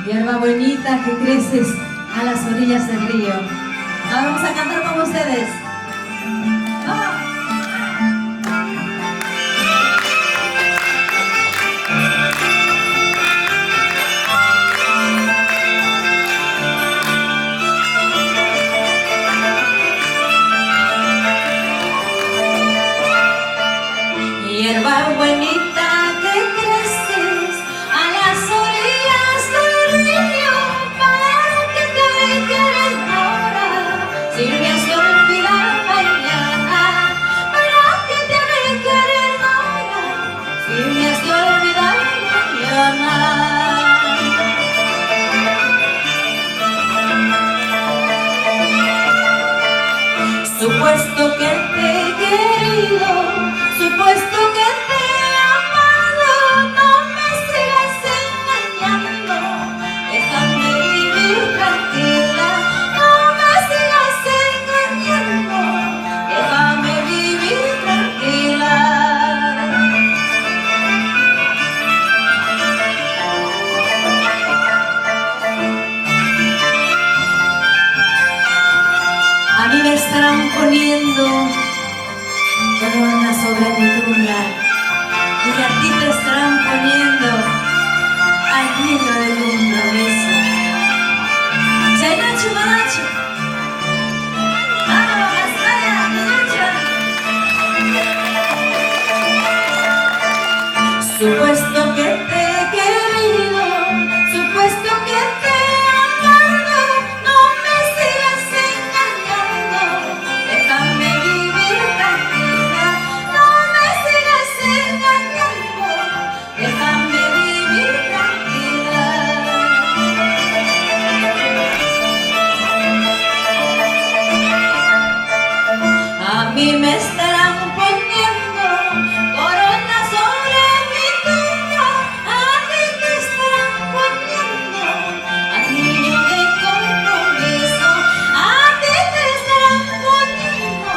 Hierba bonita que creces a las orillas del río. Ahora vamos a cantar con ustedes. ¡Ah! Hierba bonita que creces a las orillas del río, para que te quieres ahora, si me has de olvidar mañana. Para que te quieres ahora, si me has de olvidar mañana. Supuesto que te he querido, supuesto que te he amado, no me sigas engañando, déjame vivir tranquila. No me sigas engañando, déjame vivir tranquila. A mí me estarán poniendo corona sobre mi tumba, y a ti te estarán poniendo al niño de tu promesa. Chainacho, manacho. ¡Vamos, vaya, manacho! Supuesto que te he querido, supuesto que te he amado, no me sigas engañando, déjame vivir tranquila. No me sigas engañando, déjame vivir tranquila. A mí me estarán poniendo corona sobre mi tumba, a ti te estarán poniendo anillo de compromiso, a ti te estarán poniendo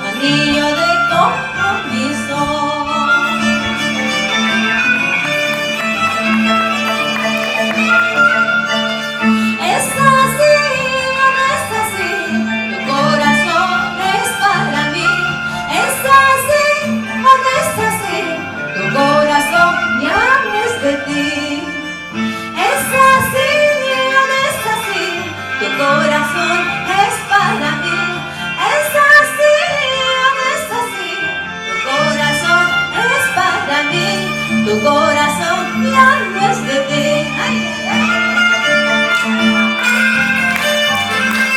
anillo de compromiso. Es así, no es así, tu corazón es para mí. Es así, no es así, tu corazón ya no es de ti. Es así, no es así, tu corazón es para mí. Es así, no es así, tu corazón es para mí. Tu corazón ya no es de ti. Ay, ay,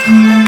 ay.